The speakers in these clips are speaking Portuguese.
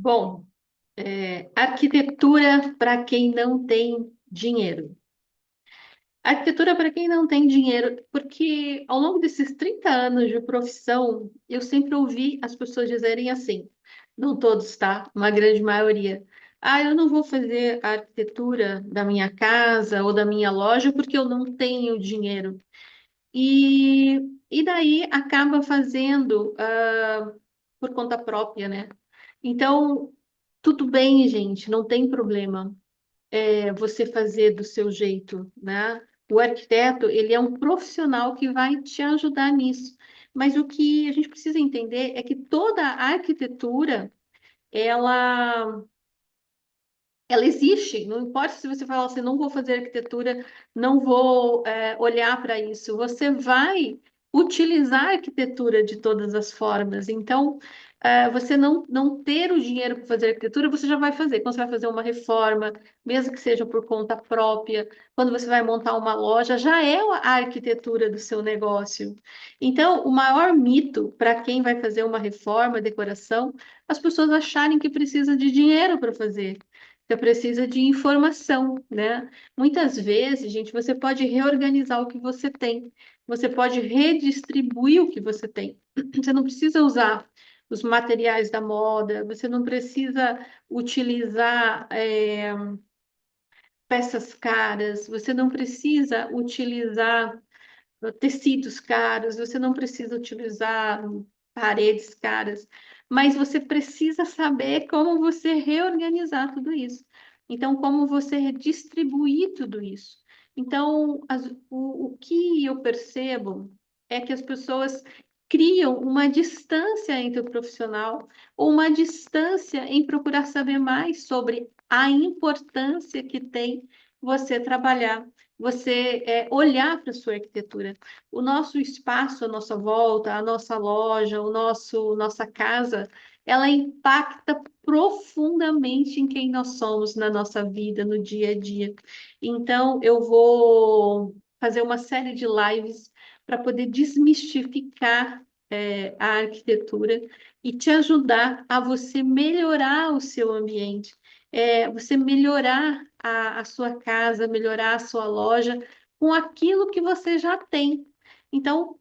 Bom, arquitetura para quem não tem dinheiro. Arquitetura para quem não tem dinheiro, porque ao longo desses 30 anos de profissão, eu sempre ouvi as pessoas dizerem assim, não todos, tá? Uma grande maioria. Ah, eu não vou fazer a arquitetura da minha casa ou da minha loja porque eu não tenho dinheiro. E, e daí acaba fazendo por conta própria, né? Então, tudo bem, gente, não tem problema você fazer do seu jeito, né? O arquiteto, ele é um profissional que vai te ajudar nisso. Mas o que a gente precisa entender é que toda a arquitetura, ela, ela existe. Não importa se você falar assim, não vou fazer arquitetura, não vou, olhar para isso. Você vai utilizar a arquitetura de todas as formas. Então, você não ter o dinheiro para fazer arquitetura, você já vai fazer. Quando você vai fazer uma reforma, mesmo que seja por conta própria, quando você vai montar uma loja, já é a arquitetura do seu negócio. Então, o maior mito para quem vai fazer uma reforma, decoração, as pessoas acharem que precisa de dinheiro para fazer. Você precisa de informação, né? Muitas vezes, gente, você pode reorganizar o que você tem. Você pode redistribuir o que você tem. Você não precisa usar os materiais da moda, você não precisa utilizar peças caras, você não precisa utilizar tecidos caros, você não precisa utilizar paredes caras, mas você precisa saber como você reorganizar tudo isso. Então, como você distribuir tudo isso. Então, o que eu percebo é que as pessoas criam uma distância entre o profissional ou uma distância em procurar saber mais sobre a importância que tem você trabalhar, você olhar para a sua arquitetura. O nosso espaço, a nossa volta, a nossa loja, nossa casa, ela impacta profundamente em quem nós somos na nossa vida, no dia a dia. Então, eu vou fazer uma série de lives para poder desmistificar a arquitetura e te ajudar a você melhorar o seu ambiente, você melhorar a sua casa, melhorar a sua loja com aquilo que você já tem. Então,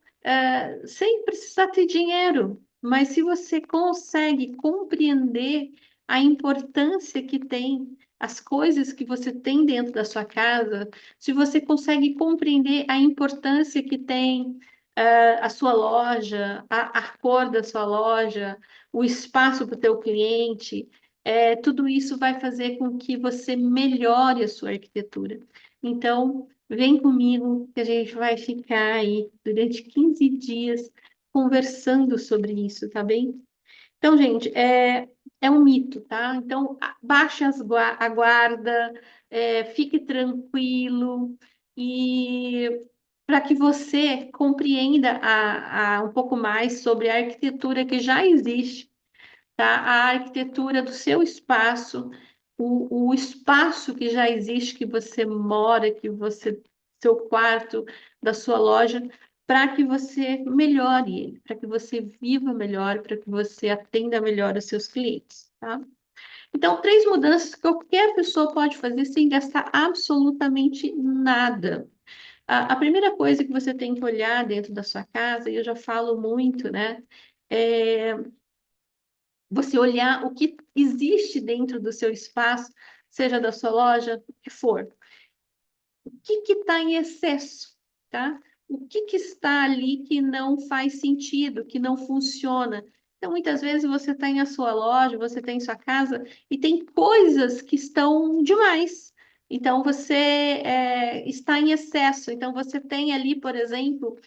sem precisar ter dinheiro, mas se você consegue compreender a importância que tem as coisas que você tem dentro da sua casa, se você consegue compreender a importância que tem a sua loja, a cor da sua loja, o espaço para o teu cliente, tudo isso vai fazer com que você melhore a sua arquitetura. Então, vem comigo que a gente vai ficar aí durante 15 dias conversando sobre isso, tá bem? Então, gente, é um mito, tá? Então, baixe a guarda, fique tranquilo e para que você compreenda um pouco mais sobre a arquitetura que já existe, tá? A arquitetura do seu espaço, o espaço que já existe, que você mora, seu quarto, da sua loja, para que você melhore ele, para que você viva melhor, para que você atenda melhor os seus clientes, tá? Então, três mudanças que qualquer pessoa pode fazer sem gastar absolutamente nada. A primeira coisa que você tem que olhar dentro da sua casa, e eu já falo muito, né? É você olhar o que existe dentro do seu espaço, seja da sua loja, o que for. O que está em excesso, tá? O que está ali que não faz sentido, que não funciona? Então, muitas vezes você tem a sua loja, você tem sua casa e tem coisas que estão demais. Então, você está em excesso. Então, você tem ali, por exemplo,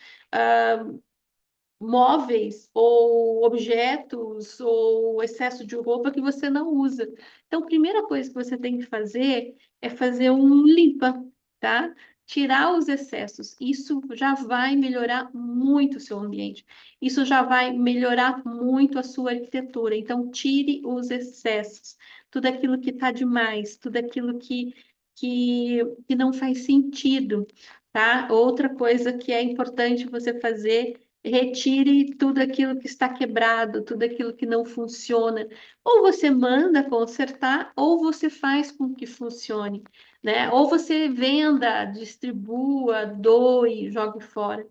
móveis ou objetos ou excesso de roupa que você não usa. Então, a primeira coisa que você tem que fazer é fazer um limpa, tá? Tirar os excessos. Isso já vai melhorar muito o seu ambiente. Isso já vai melhorar muito a sua arquitetura. Então, tire os excessos. Tudo aquilo que está demais, tudo aquilo que não faz sentido, tá? Outra coisa que é importante você fazer retire tudo aquilo que está quebrado, tudo aquilo que não funciona. Ou você manda consertar, ou você faz com que funcione, né? Ou você venda, distribua, doe, jogue fora.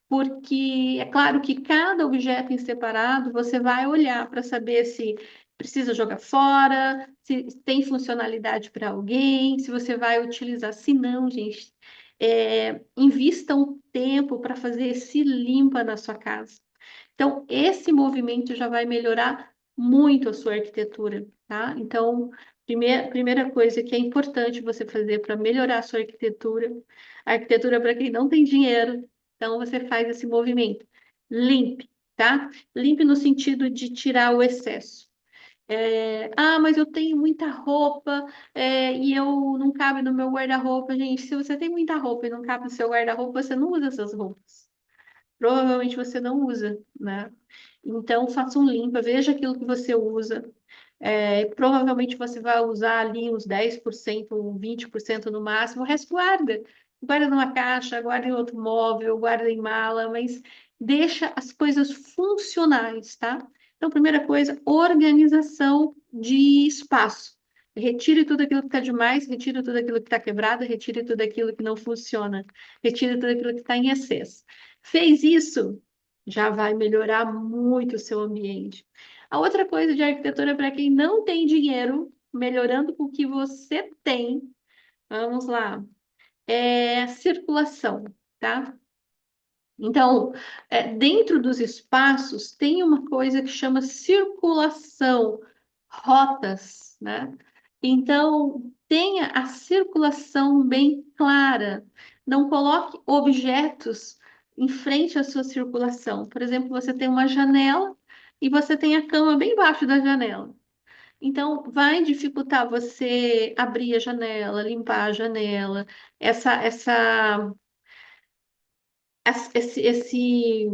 Porque é claro que cada objeto em separado você vai olhar para saber se precisa jogar fora, se tem funcionalidade para alguém, se você vai utilizar. Se não, gente, invista um tempo para fazer esse limpa na sua casa. Então, esse movimento já vai melhorar muito a sua arquitetura, tá? Então, primeira coisa que é importante você fazer para melhorar a sua arquitetura, a arquitetura para quem não tem dinheiro, então você faz esse movimento. Limpe, tá? Limpe no sentido de tirar o excesso. Mas eu tenho muita roupa, e eu não cabe no meu guarda-roupa. Gente, se você tem muita roupa e não cabe no seu guarda-roupa, você não usa essas roupas. Provavelmente você não usa, né? Então, faça um limpa, veja aquilo que você usa. Provavelmente você vai usar ali uns 10%, 20% no máximo, o resto guarda. Guarda numa caixa, guarda em outro móvel, guarda em mala, mas deixa as coisas funcionais, tá? Então, primeira coisa, organização de espaço. Retire tudo aquilo que está demais, retire tudo aquilo que está quebrado, retire tudo aquilo que não funciona, retire tudo aquilo que está em excesso. Fez isso, já vai melhorar muito o seu ambiente. A outra coisa de arquitetura para quem não tem dinheiro, melhorando com o que você tem, vamos lá, é circulação, tá? Então, dentro dos espaços, tem uma coisa que chama circulação, rotas, né? Então, tenha a circulação bem clara. Não coloque objetos em frente à sua circulação. Por exemplo, você tem uma janela e você tem a cama bem embaixo da janela. Então, vai dificultar você abrir a janela, limpar a janela, essa esse,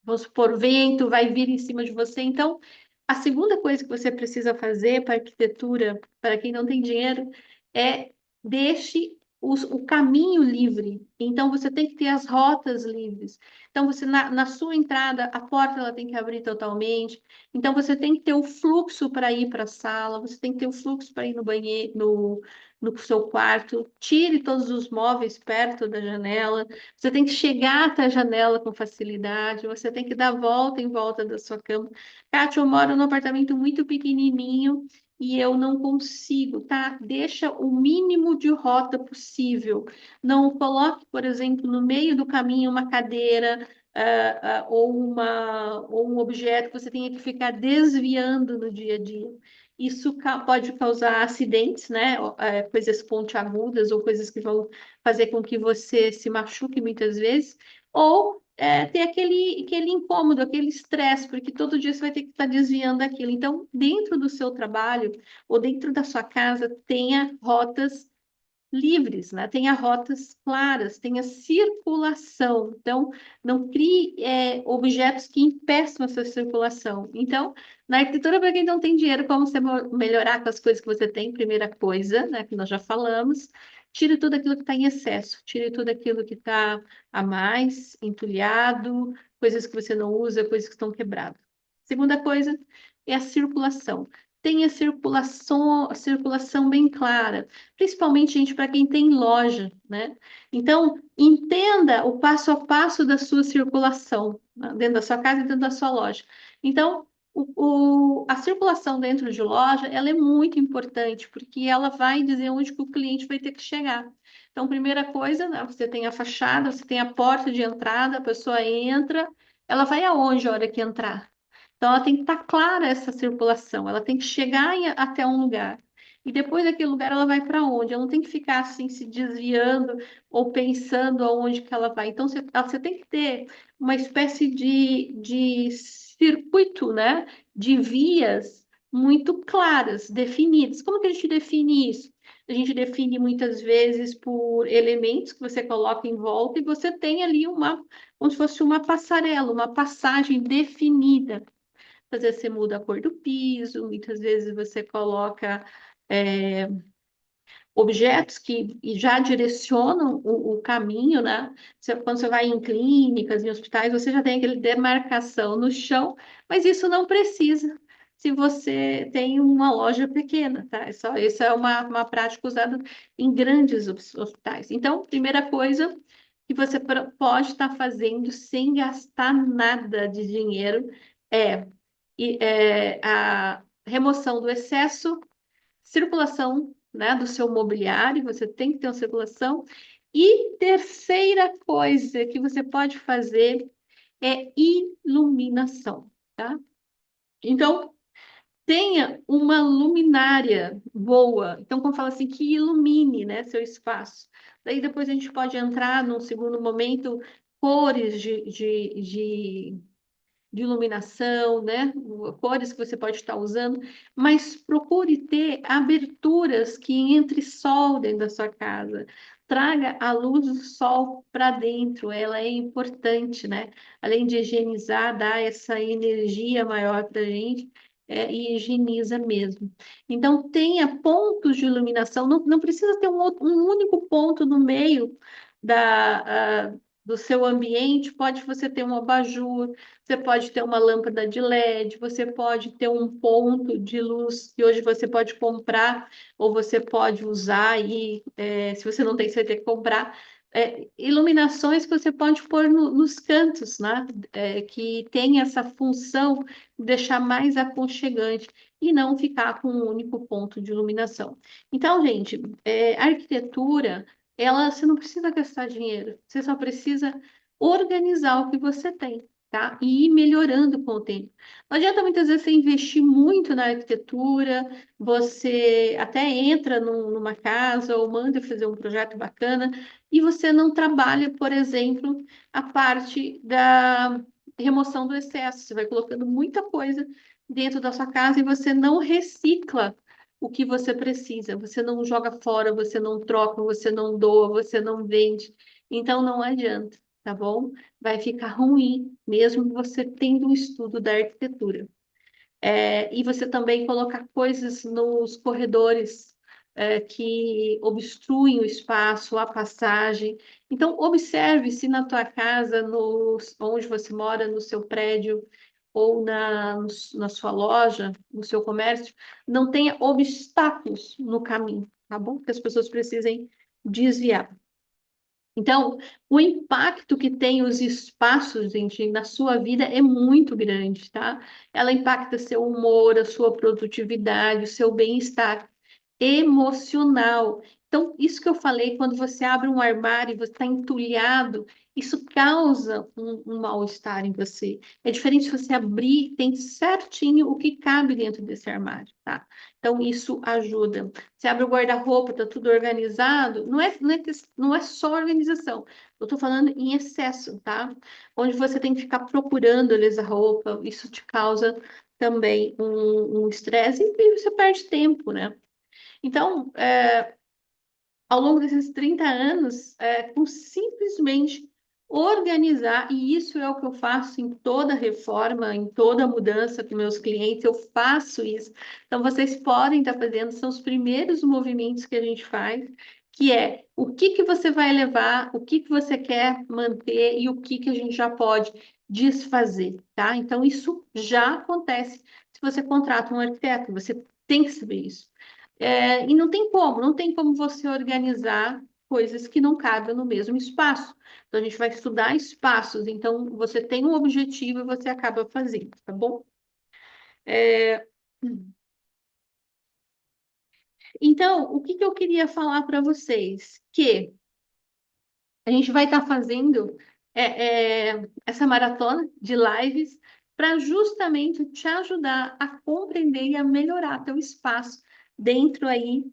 vamos supor, vento vai vir em cima de você. Então, a segunda coisa que você precisa fazer para arquitetura, para quem não tem dinheiro, é deixe o caminho livre. Então, você tem que ter as rotas livres. Então, você na sua entrada, a porta ela tem que abrir totalmente. Então, você tem que ter o fluxo para ir para a sala, você tem que ter o fluxo para ir no banheiro, no seu quarto. Tire todos os móveis perto da janela. Você tem que chegar até a janela com facilidade, você tem que dar volta em volta da sua cama. Kátia, eu moro num apartamento muito pequenininho e eu não consigo, tá? Deixa o mínimo de rota possível. Não coloque, por exemplo, no meio do caminho uma cadeira, ou um objeto que você tenha que ficar desviando no dia a dia. Isso pode causar acidentes, né? Coisas pontiagudas ou coisas que vão fazer com que você se machuque muitas vezes, ou ter aquele incômodo, aquele estresse, porque todo dia você vai ter que estar desviando daquilo. Então, dentro do seu trabalho ou dentro da sua casa, tenha rotas livres, né? Tenha rotas claras, tenha circulação. Então, não crie objetos que impeçam essa circulação. Então, na arquitetura, para quem não tem dinheiro, como você melhorar com as coisas que você tem? Primeira coisa, né, que nós já falamos, tire tudo aquilo que está em excesso, tire tudo aquilo que está a mais, entulhado, coisas que você não usa, coisas que estão quebradas. Segunda coisa é a circulação. Tenha circulação bem clara, principalmente, gente, para quem tem loja, né? Então, entenda o passo a passo da sua circulação, né? Dentro da sua casa e dentro da sua loja. Então, a circulação dentro de loja, ela é muito importante, porque ela vai dizer onde que o cliente vai ter que chegar. Então, primeira coisa, né, você tem a fachada, você tem a porta de entrada, a pessoa entra, ela vai aonde a hora que entrar? Então, ela tem que estar clara essa circulação, ela tem que chegar até um lugar. E depois daquele lugar, ela vai para onde? Ela não tem que ficar assim se desviando ou pensando aonde que ela vai. Então, você tem que ter uma espécie de circuito, né? De vias muito claras, definidas. Como que a gente define isso? A gente define muitas vezes por elementos que você coloca em volta e você tem ali como se fosse uma passarela, uma passagem definida. Às vezes você muda a cor do piso, muitas vezes você coloca objetos que já direcionam o caminho, né? Quando você vai em clínicas, em hospitais, você já tem aquele demarcação no chão, mas isso não precisa se você tem uma loja pequena, tá? Isso é uma prática usada em grandes hospitais. Então, primeira coisa que você pode estar fazendo sem gastar nada de dinheiro é, a remoção do excesso, circulação, né, do seu mobiliário, você tem que ter uma circulação. E terceira coisa que você pode fazer é iluminação, tá? Então, tenha uma luminária boa. Então, como fala assim, que ilumine, né, seu espaço. Daí depois a gente pode entrar num segundo momento, cores de iluminação, né? Cores que você pode estar usando, mas procure ter aberturas que entre sol dentro da sua casa. Traga a luz do sol para dentro, ela é importante, né? Além de higienizar, dar essa energia maior para a gente. E higieniza mesmo. Então, tenha pontos de iluminação, não precisa ter um único ponto no meio do seu ambiente, pode você ter um abajur, você pode ter uma lâmpada de LED, você pode ter um ponto de luz que hoje você pode comprar, ou você pode usar e se você não tem, você vai ter que comprar. Iluminações que você pode pôr nos cantos, né? Que tem essa função de deixar mais aconchegante e não ficar com um único ponto de iluminação. Então, gente, a arquitetura, você não precisa gastar dinheiro, você só precisa organizar o que você tem, tá? E ir melhorando com o tempo. Não adianta muitas vezes você investir muito na arquitetura, você até entra numa casa ou manda fazer um projeto bacana e você não trabalha, por exemplo, a parte da remoção do excesso. Você vai colocando muita coisa dentro da sua casa e você não recicla o que você precisa. Você não joga fora, você não troca, você não doa, você não vende. Então não adianta, tá bom? Vai ficar ruim, mesmo você tendo um estudo da arquitetura. E você também colocar coisas nos corredores que obstruem o espaço, a passagem. Então, observe se na tua casa, onde você mora, no seu prédio ou na sua loja, no seu comércio, não tenha obstáculos no caminho, tá bom? Que as pessoas precisem desviar. Então, o impacto que tem os espaços, gente, na sua vida é muito grande, tá? Ela impacta seu humor, a sua produtividade, o seu bem-estar emocional. Então, isso que eu falei, quando você abre um armário e você está entulhado, isso causa um mal-estar em você. É diferente se você abrir, tem certinho o que cabe dentro desse armário, tá? Então, isso ajuda. Você abre o guarda-roupa, tá tudo organizado. Não é só organização. Eu estou falando em excesso, tá? Onde você tem que ficar procurando a roupa, isso te causa também um estresse e você perde tempo, né? Então, ao longo desses 30 anos, com simplesmente organizar, e isso é o que eu faço em toda reforma, em toda mudança com meus clientes, eu faço isso. Então, vocês podem estar fazendo, são os primeiros movimentos que a gente faz, que é o que que você vai levar, o que que você quer manter e o que que a gente já pode desfazer, tá? Então, isso já acontece se você contrata um arquiteto, você tem que saber isso. E não tem como você organizar coisas que não cabem no mesmo espaço. Então, a gente vai estudar espaços. Então, você tem um objetivo e você acaba fazendo, tá bom? É, Então, o que que eu queria falar para vocês? Que a gente vai estar fazendo essa maratona de lives para justamente te ajudar a compreender e a melhorar teu espaço dentro aí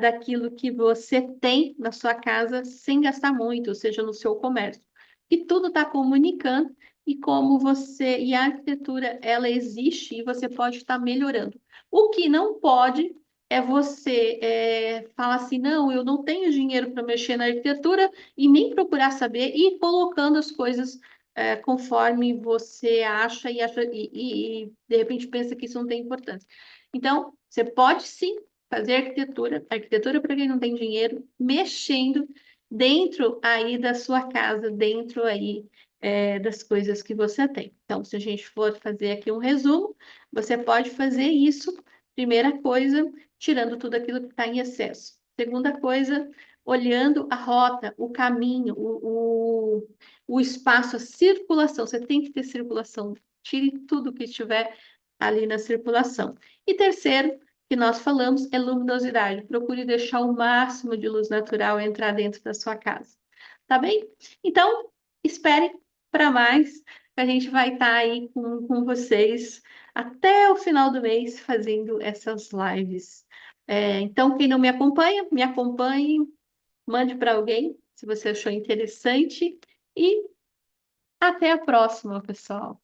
daquilo que você tem na sua casa sem gastar muito, ou seja, no seu comércio. E tudo está comunicando e como a arquitetura, ela existe e você pode estar melhorando. O que não pode é você falar assim, não, eu não tenho dinheiro para mexer na arquitetura, e nem procurar saber e ir colocando as coisas conforme você acha e de repente pensa que isso não tem importância. Então, você pode sim fazer arquitetura para quem não tem dinheiro, mexendo dentro aí da sua casa, dentro aí das coisas que você tem. Então, se a gente for fazer aqui um resumo, você pode fazer isso, primeira coisa, tirando tudo aquilo que está em excesso. Segunda coisa, olhando a rota, o caminho, o espaço, a circulação. Você tem que ter circulação. Tire tudo que estiver ali na circulação. E terceiro, que nós falamos, é luminosidade. Procure deixar o máximo de luz natural entrar dentro da sua casa. Tá bem? Então, espere para mais. A gente vai estar aí com vocês até o final do mês fazendo essas lives. Então, quem não me acompanhe, mande para alguém, se você achou interessante. E até a próxima, pessoal.